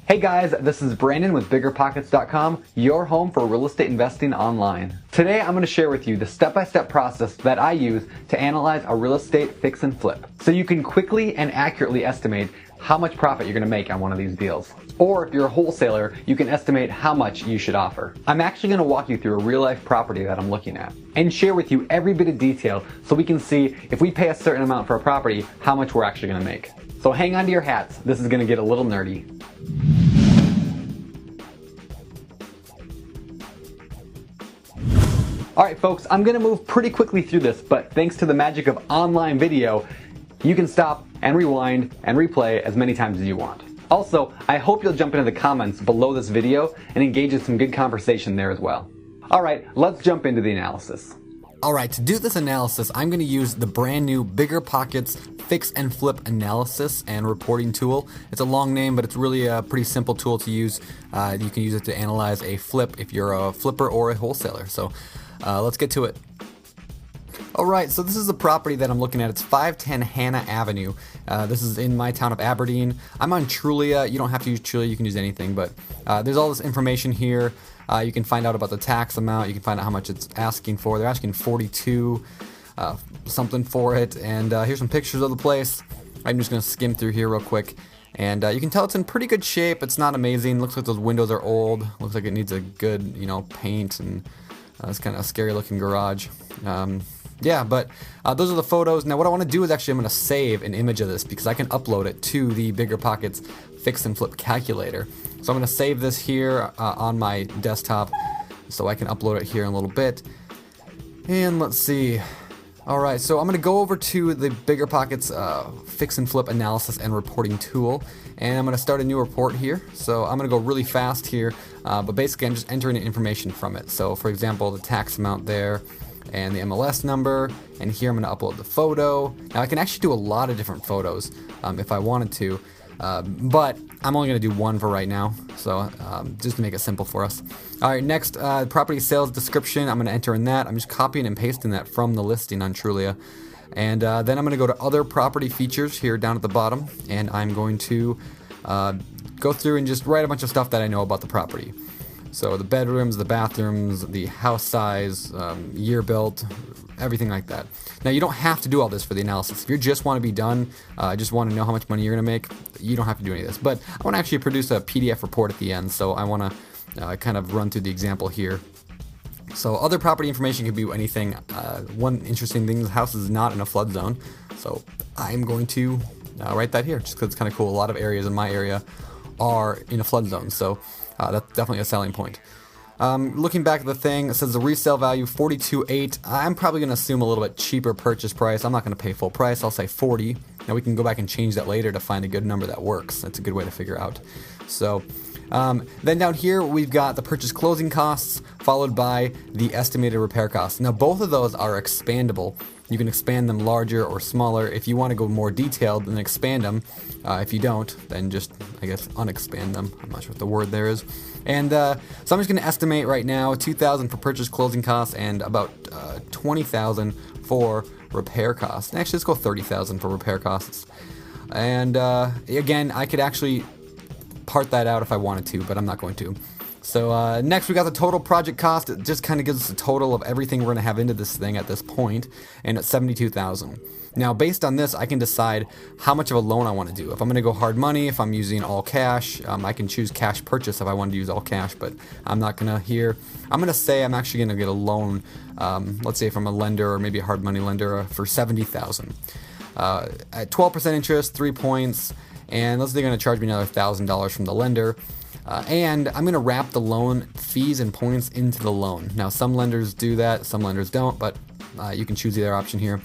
Hey guys, this is Brandon with BiggerPockets.com, your home for real estate investing online. Today I'm going to share with you the step-by-step process that I use to analyze a real estate fix and flip, so you can quickly and accurately estimate how much profit you're going to make on one of these deals. Or if you're a wholesaler, you can estimate how much you should offer. I'm actually going to walk you through a real-life property that I'm looking at and share with you every bit of detail so we can see if we pay a certain amount for a property, how much we're actually going to make. So hang on to your hats, this is going to get a little nerdy. Alright folks, I'm going to move pretty quickly through this, but thanks to the magic of online video, you can stop and rewind and replay as many times as you want. Also, I hope you'll jump into the comments below this video and engage in some good conversation there as well. Alright, let's jump into the analysis. Alright, to do this analysis, I'm going to use the brand new BiggerPockets Fix and Flip Analysis and Reporting Tool. It's a long name, but it's really a pretty simple tool to use. You can use it to analyze a flip if you're a flipper or a wholesaler. So let's get to it. Alright, so this is the property that I'm looking at. It's 510 Hannah Avenue. This is in my town of Aberdeen. I'm on Trulia. You don't have to use Trulia, you can use anything, but there's all this information here. You can find out about the tax amount, you can find out how much it's asking for. They're asking 42 something for it, and here's some pictures of the place. I'm just going to skim through here real quick. And you can tell it's in pretty good shape. It's not amazing. Looks like those windows are old. Looks like it needs a good, paint, and it's kind of a scary looking garage. Yeah, but those are the photos. Now what I want to do is actually I'm going to save an image of this because I can upload it to the BiggerPockets Fix and Flip calculator. So I'm going to save this here on my desktop so I can upload it here in a little bit. And let's see. Alright, so I'm going to go over to the BiggerPockets Fix and Flip Analysis and Reporting Tool, and I'm going to start a new report here. So I'm going to go really fast here, but basically I'm just entering information from it. So for example, the tax amount there, and the MLS number, and here I'm going to upload the photo. Now I can actually do a lot of different photos if I wanted to, but I'm only going to do one for right now, so just to make it simple for us. Alright, next, property sales description, I'm going to enter in that. I'm just copying and pasting that from the listing on Trulia. And then I'm going to go to other property features here down at the bottom, and I'm going to go through and just write a bunch of stuff that I know about the property. So the bedrooms, the bathrooms, the house size, year built, everything like that. Now you don't have to do all this for the analysis. If you just want to be done, just want to know how much money you're going to make, you don't have to do any of this. But I want to actually produce a PDF report at the end, so I want to kind of run through the example here. So other property information could be anything. One interesting thing, the house is not in a flood zone, so I'm going to write that here, just because it's kind of cool. A lot of areas in my area are in a flood zone, so that's definitely a selling point. Looking back at the thing, it says the resale value $42,800. I'm probably going to assume a little bit cheaper purchase price. I'm not going to pay full price. I'll say $40,000. Now we can go back and change that later to find a good number that works. That's a good way to figure out. So then down here we've got the purchase closing costs followed by the estimated repair costs. Now both of those are expandable. You can expand them larger or smaller. If you want to go more detailed, then expand them. If you don't, then just, I guess, unexpand them. I'm not sure what the word there is. And so I'm just going to estimate right now $2,000 for purchase closing costs and about $20,000 for repair costs. And actually, let's go $30,000 for repair costs. And again, I could actually part that out if I wanted to, but I'm not going to. So next we got the total project cost. It just kind of gives us a total of everything we're going to have into this thing at this point, and it's $72,000. Now based on this, I can decide how much of a loan I want to do. If I'm going to go hard money, if I'm using all cash, I can choose cash purchase if I want to use all cash, but I'm not going to here. I'm going to say I'm actually going to get a loan, let's say from a lender or maybe a hard money lender for $70,000. At 12% interest, 3 points, and let's say they're going to charge me another $1,000 from the lender. And I'm going to wrap the loan fees and points into the loan. Now some lenders do that, some lenders don't, but you can choose either option here.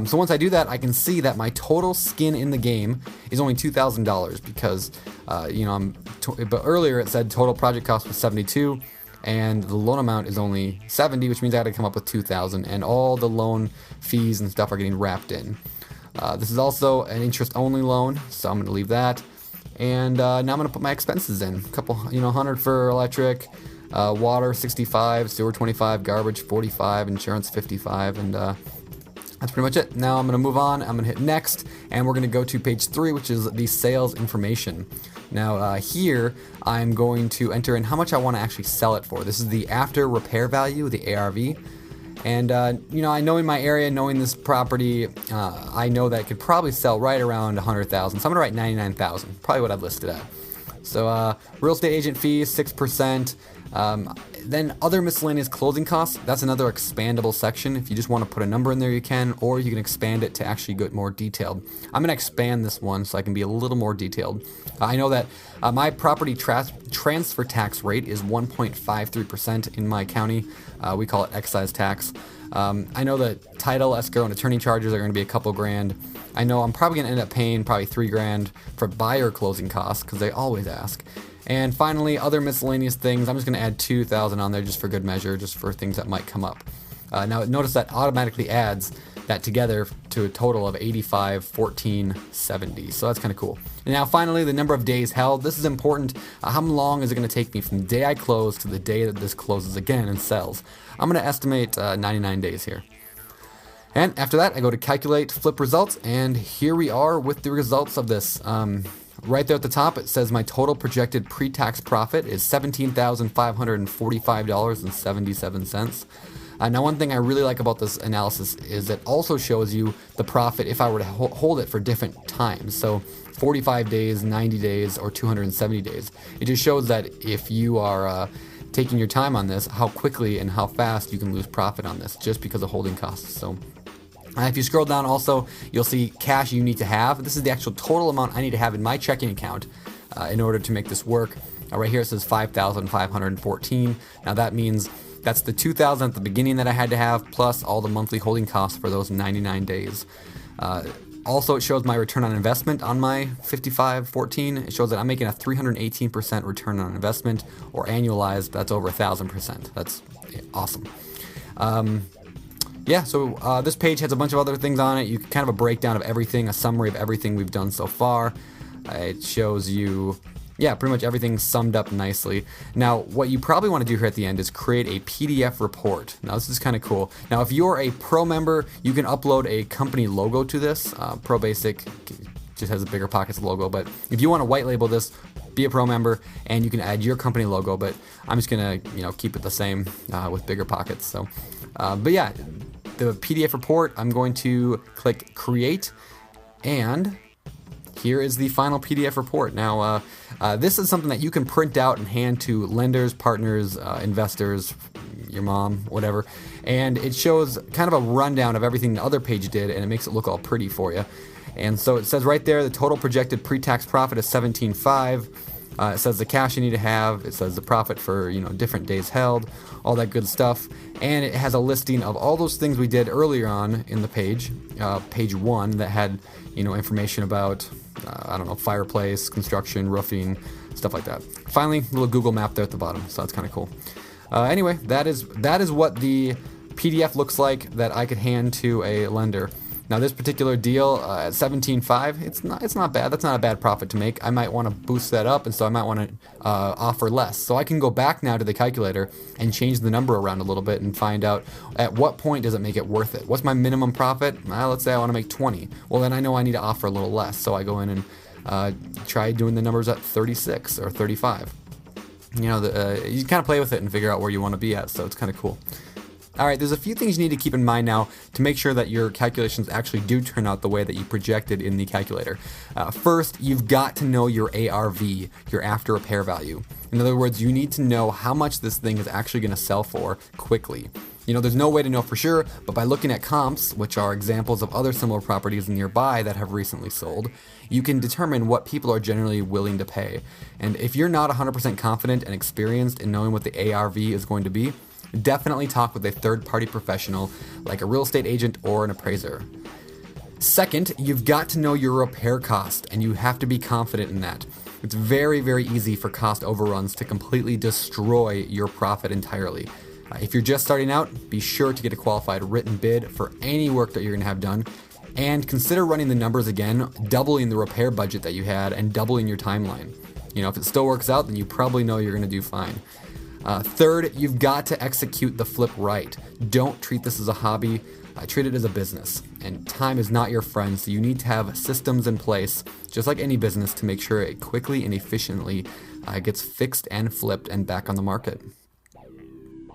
So once I do that, I can see that my total skin in the game is only $2,000 because, but earlier it said total project cost was $72,000 and the loan amount is only $70,000, which means I got to come up with $2,000, and all the loan fees and stuff are getting wrapped in. This is also an interest-only loan, so I'm going to leave that. And now I'm going to put my expenses in. A couple, $100 for electric, water $65, sewer $25, garbage $45, insurance $55, and that's pretty much it. Now I'm going to move on. I'm going to hit next, and we're going to go to page 3, which is the sales information. Now here I'm going to enter in how much I want to actually sell it for. This is the after repair value, the ARV. And I know in my area, knowing this property, I know that it could probably sell right around 100,000. So I'm gonna write 99,000, probably what I've listed at. So real estate agent fees, 6%. Then other miscellaneous closing costs, that's another expandable section. If you just want to put a number in there, you can, or you can expand it to actually get more detailed. I'm going to expand this one so I can be a little more detailed. I know that my property transfer tax rate is 1.53% in my county. We call it excise tax. I know that title, escrow, and attorney charges are going to be a couple grand. I know I'm probably going to end up paying probably $3,000 for buyer closing costs because they always ask. And finally, other miscellaneous things, I'm just going to add 2,000 on there just for good measure, just for things that might come up. Now notice that automatically adds that together to a total of 85,1470. So that's kind of cool. And now finally, the number of days held. This is important. How long is it going to take me from the day I close to the day that this closes again and sells? I'm going to estimate 99 days here. And after that, I go to calculate flip results, and here we are with the results of this. Right there at the top, it says my total projected pre-tax profit is $17,545.77. Now, one thing I really like about this analysis is it also shows you the profit if I were to hold it for different times. So 45 days, 90 days, or 270 days. It just shows that if you are taking your time on this, how quickly and how fast you can lose profit on this just because of holding costs. So if you scroll down also, you'll see cash you need to have. This is the actual total amount I need to have in my checking account in order to make this work. Right here it says 5,514. Now that means that's the 2,000 at the beginning that I had to have, plus all the monthly holding costs for those 99 days. Also, it shows my return on investment on my 5514. It shows that I'm making a 318% return on investment, or annualized, that's over 1,000%. That's awesome. So this page has a bunch of other things on it. You kind of a breakdown of everything, a summary of everything we've done so far. It shows you, pretty much everything summed up nicely. Now, what you probably want to do here at the end is create a PDF report. Now, this is kind of cool. Now, if you're a pro member, you can upload a company logo to this. Pro Basic just has a Bigger Pockets logo, but if you want to white label this, be a pro member, and you can add your company logo, but I'm just gonna keep it the same with Bigger Pockets. So the PDF report, I'm going to click create, and here is the final PDF report. Now this is something that you can print out and hand to lenders, partners, investors, your mom, whatever, and it shows kind of a rundown of everything the other page did, and it makes it look all pretty for you. And so it says right there, the total projected pre-tax profit is 17.5. It says the cash you need to have. It says the profit for different days held, all that good stuff. And it has a listing of all those things we did earlier on in the page, page 1, that had information about fireplace, construction, roofing, stuff like that. Finally, a little Google map there at the bottom, so that's kind of cool. Anyway, that is what the PDF looks like that I could hand to a lender. Now this particular deal at 17.5, it's not bad. That's not a bad profit to make. I might want to boost that up, and so I might want to offer less. So I can go back now to the calculator and change the number around a little bit and find out at what point does it make it worth it. What's my minimum profit? Let's say I want to make 20. Well, then I know I need to offer a little less. So I go in and try doing the numbers at 36 or 35. You kind of play with it and figure out where you want to be at. So it's kind of cool. All right, there's a few things you need to keep in mind now to make sure that your calculations actually do turn out the way that you projected in the calculator. First, you've got to know your ARV, your after repair value. In other words, you need to know how much this thing is actually going to sell for quickly. There's no way to know for sure, but by looking at comps, which are examples of other similar properties nearby that have recently sold, you can determine what people are generally willing to pay. And if you're not 100% confident and experienced in knowing what the ARV is going to be, definitely talk with a third-party professional like a real estate agent or an appraiser. Second, you've got to know your repair cost, and you have to be confident in that. It's very, very easy for cost overruns to completely destroy your profit entirely. If you're just starting out, be sure to get a qualified written bid for any work that you're going to have done, and consider running the numbers again, doubling the repair budget that you had, and doubling your timeline. If it still works out, then you probably know you're going to do fine. Third, you've got to execute the flip right. Don't treat this as a hobby. treat it as a business. And time is not your friend, so you need to have systems in place, just like any business, to make sure it quickly and efficiently gets fixed and flipped and back on the market.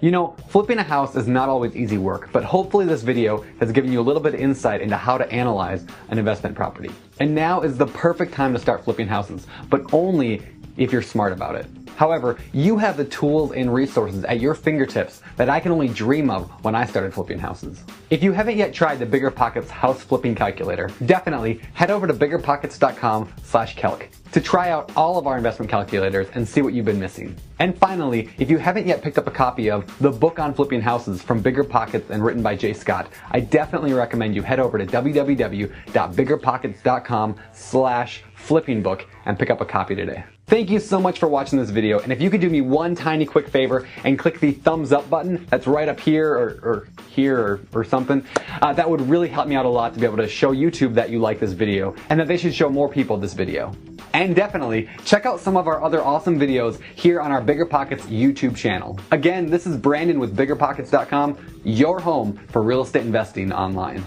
You know, flipping a house is not always easy work, but hopefully this video has given you a little bit of insight into how to analyze an investment property. And now is the perfect time to start flipping houses, but only if you're smart about it. However, you have the tools and resources at your fingertips that I can only dream of when I started flipping houses. If you haven't yet tried the BiggerPockets house flipping calculator, definitely head over to biggerpockets.com/calc to try out all of our investment calculators and see what you've been missing. And finally, if you haven't yet picked up a copy of The Book on Flipping Houses from BiggerPockets and written by Jay Scott, I definitely recommend you head over to www.biggerpockets.com/flippingbook and pick up a copy today. Thank you so much for watching this video, and if you could do me one tiny quick favor and click the thumbs up button that's right up here or here or something, that would really help me out a lot to be able to show YouTube that you like this video and that they should show more people this video. And definitely check out some of our other awesome videos here on our BiggerPockets YouTube channel. Again, this is Brandon with BiggerPockets.com, your home for real estate investing online.